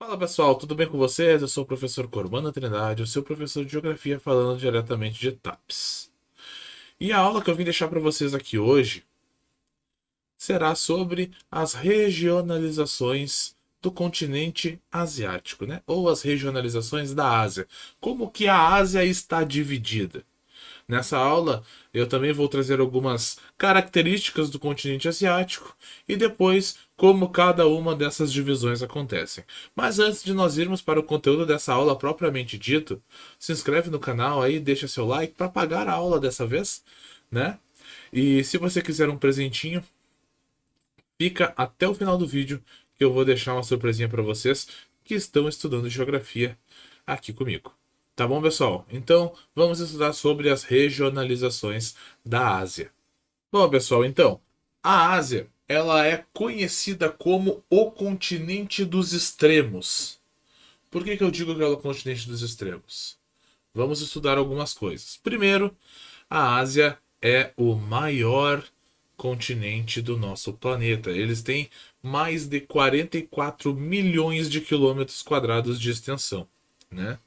Fala pessoal, tudo bem com vocês? Eu sou o professor Corbano Trindade, o seu professor de Geografia falando diretamente de TAPS. E a aula que eu vim deixar para vocês aqui hoje será sobre as regionalizações do continente asiático, né? Ou as regionalizações da Ásia. Como que a Ásia está dividida? Nessa aula, eu também vou trazer algumas características do continente asiático e depois como cada uma dessas divisões acontecem. Mas antes de nós irmos para o conteúdo dessa aula propriamente dito, se inscreve no canal aí, deixa seu like para pagar a aula dessa vez, né? E se você quiser um presentinho, fica até o final do vídeo que eu vou deixar uma surpresinha para vocês que estão estudando geografia aqui comigo. Tá bom, pessoal? Então, vamos estudar sobre as regionalizações da Ásia. Bom, pessoal, então, a Ásia, ela é conhecida como o continente dos extremos. Por que eu digo que ela é o continente dos extremos? Vamos estudar algumas coisas. Primeiro, a Ásia é o maior continente do nosso planeta. Eles têm mais de 44 milhões de quilômetros quadrados de extensão, né?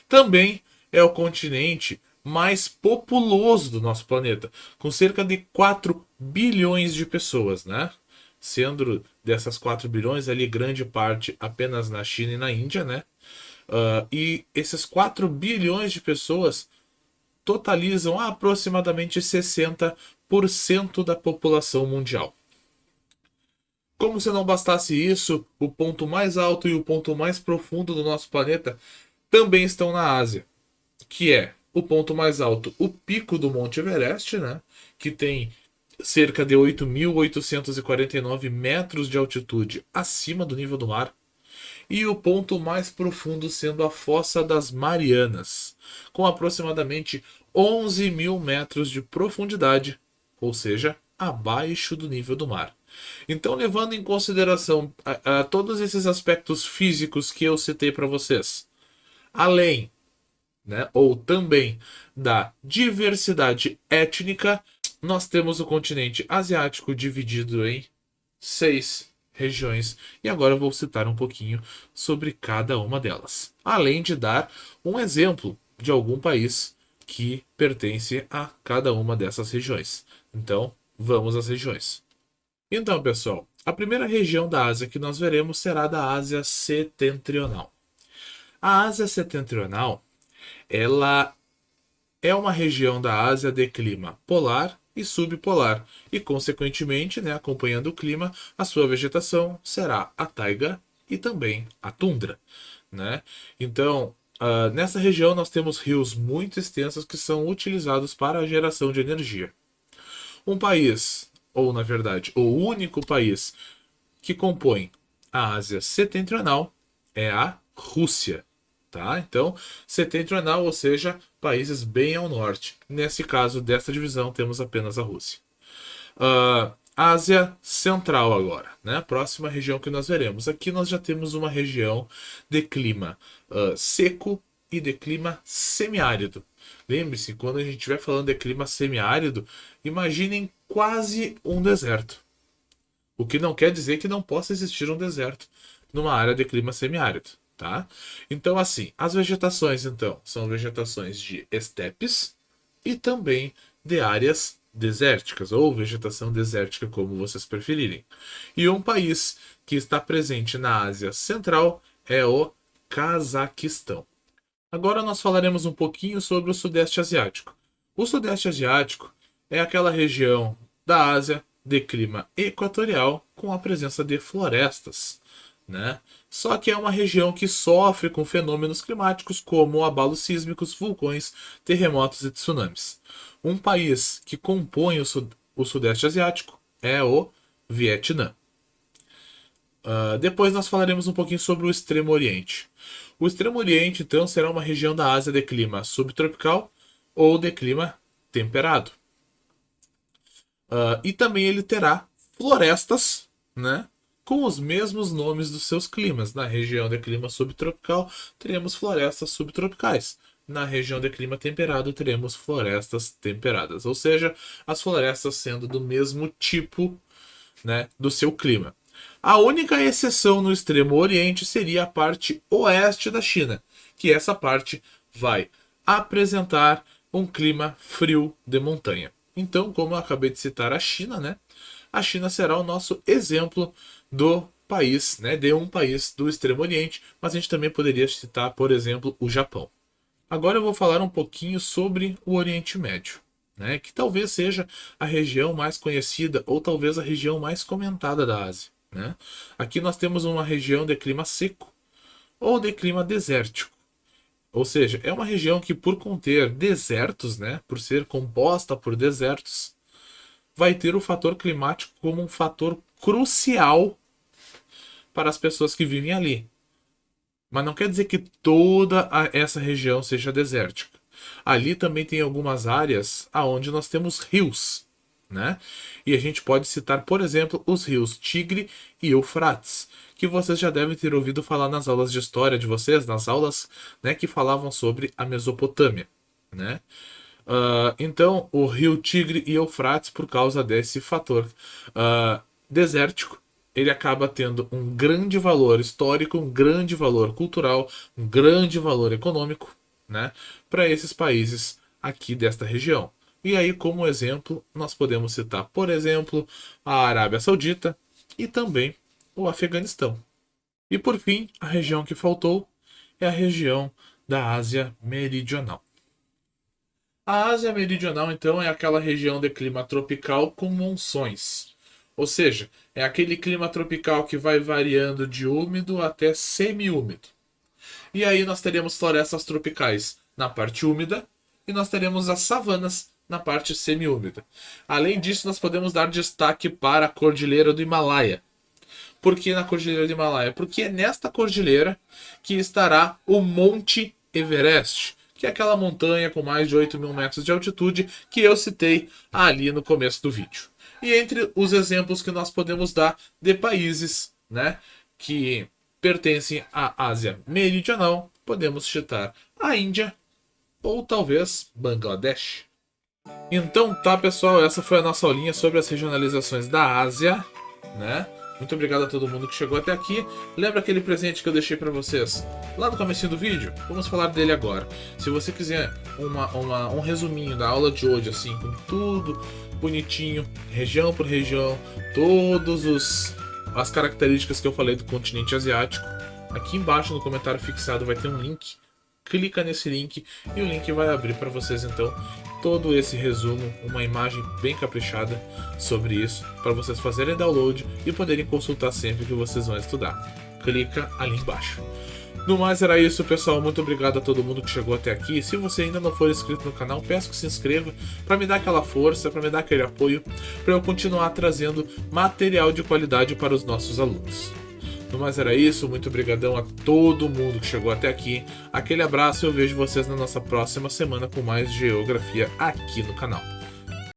Também é o continente mais populoso do nosso planeta, com cerca de 4 bilhões de pessoas, né? Sendo dessas 4 bilhões ali grande parte apenas na China e na Índia, né? E esses 4 bilhões de pessoas totalizam aproximadamente 60% da população mundial. Como se não bastasse isso, o ponto mais alto e o ponto mais profundo do nosso planeta também estão na Ásia, que é o ponto mais alto, o pico do Monte Everest, né, que tem cerca de 8.849 metros de altitude acima do nível do mar, e o ponto mais profundo sendo a Fossa das Marianas, com aproximadamente 11 mil metros de profundidade, ou seja, abaixo do nível do mar. Então, levando em consideração a todos esses aspectos físicos que eu citei para vocês, além, né, ou também da diversidade étnica, nós temos o continente asiático dividido em 6 regiões. E agora eu vou citar um pouquinho sobre cada uma delas. Além de dar um exemplo de algum país que pertence a cada uma dessas regiões. Então, vamos às regiões. Então, pessoal, a primeira região da Ásia que nós veremos será da Ásia Setentrional. A Ásia Setentrional, ela é uma região da Ásia de clima polar e subpolar, e, consequentemente, né, acompanhando o clima, a sua vegetação será a taiga e também a tundra. Né? Então, nessa região nós temos rios muito extensos que são utilizados para a geração de energia. Um país, ou na verdade, o único país que compõe a Ásia Setentrional é a Rússia. Tá? Então, setentrional, ou seja, países bem ao norte. Nesse caso desta divisão, temos apenas a Rússia. Ásia Central agora, né? Próxima região que nós veremos. Aqui nós já temos uma região de clima seco e de clima semiárido. Lembre-se, quando a gente estiver falando de clima semiárido, imaginem quase um deserto. O que não quer dizer que não possa existir um deserto numa área de clima semiárido, tá? Então, assim, as vegetações, então, são vegetações de estepes e também de áreas desérticas, ou vegetação desértica, como vocês preferirem. E um país que está presente na Ásia Central é o Cazaquistão. Agora nós falaremos um pouquinho sobre o Sudeste Asiático. O Sudeste Asiático é aquela região da Ásia de clima equatorial com a presença de florestas, né? Só que é uma região que sofre com fenômenos climáticos como abalos sísmicos, vulcões, terremotos e tsunamis. Um país que compõe o Sudeste Asiático é o Vietnã. Depois nós falaremos um pouquinho sobre o Extremo Oriente. O Extremo Oriente, então, será uma região da Ásia de clima subtropical ou de clima temperado. E também ele terá florestas, né? Com os mesmos nomes dos seus climas. Na região de clima subtropical, teremos florestas subtropicais. Na região de clima temperado, teremos florestas temperadas. Ou seja, as florestas sendo do mesmo tipo, né, do seu clima. A única exceção no Extremo Oriente seria a parte oeste da China, que essa parte vai apresentar um clima frio de montanha. Então, como eu acabei de citar a China, né? A China será o nosso exemplo do país, né? De um país do Extremo Oriente, mas a gente também poderia citar, por exemplo, o Japão. Agora eu vou falar um pouquinho sobre o Oriente Médio, né? Que talvez seja a região mais conhecida ou talvez a região mais comentada da Ásia, né? Aqui nós temos uma região de clima seco ou de clima desértico. Ou seja, é uma região que, por conter desertos, né, por ser composta por desertos, vai ter o fator climático como um fator crucial para as pessoas que vivem ali. Mas não quer dizer que toda essa região seja desértica. Ali também tem algumas áreas aonde nós temos rios, né? E a gente pode citar, por exemplo, os rios Tigre e Eufrates, que vocês já devem ter ouvido falar nas aulas de história de vocês, nas aulas, né, que falavam sobre a Mesopotâmia, né? Então, o rio Tigre e Eufrates, por causa desse fator desértico, ele acaba tendo um grande valor histórico, um grande valor cultural, um grande valor econômico, né, para esses países aqui desta região. E aí, como exemplo, nós podemos citar, por exemplo, a Arábia Saudita e também o Afeganistão. E por fim, a região que faltou é a região da Ásia Meridional. A Ásia Meridional, então, é aquela região de clima tropical com monções. Ou seja, é aquele clima tropical que vai variando de úmido até semi-úmido. E aí nós teremos florestas tropicais na parte úmida e nós teremos as savanas na parte semi-úmida. Além disso, nós podemos dar destaque para a Cordilheira do Himalaia. Por que na Cordilheira do Himalaia? Porque é nesta cordilheira que estará o Monte Everest, que é aquela montanha com mais de 8.000 metros de altitude que eu citei ali no começo do vídeo. E entre os exemplos que nós podemos dar de países, né, que pertencem à Ásia Meridional, podemos citar a Índia ou talvez Bangladesh. Então tá, pessoal, essa foi a nossa aulinha sobre as regionalizações da Ásia, né? Muito obrigado a todo mundo que chegou até aqui. Lembra aquele presente que eu deixei para vocês lá no começo do vídeo? Vamos falar dele agora. Se você quiser um resuminho da aula de hoje, assim, com tudo bonitinho, região por região, as características que eu falei do continente asiático, aqui embaixo no comentário fixado vai ter um link. Clica nesse link e o link vai abrir para vocês, então, todo esse resumo, uma imagem bem caprichada sobre isso, para vocês fazerem download e poderem consultar sempre que vocês vão estudar. Clica ali embaixo. No mais era isso, pessoal. Muito obrigado a todo mundo que chegou até aqui. Se você ainda não for inscrito no canal, peço que se inscreva para me dar aquela força, para me dar aquele apoio, para eu continuar trazendo material de qualidade para os nossos alunos. No mais era isso, muito obrigadão a todo mundo que chegou até aqui. Aquele abraço e eu vejo vocês na nossa próxima semana com mais geografia aqui no canal.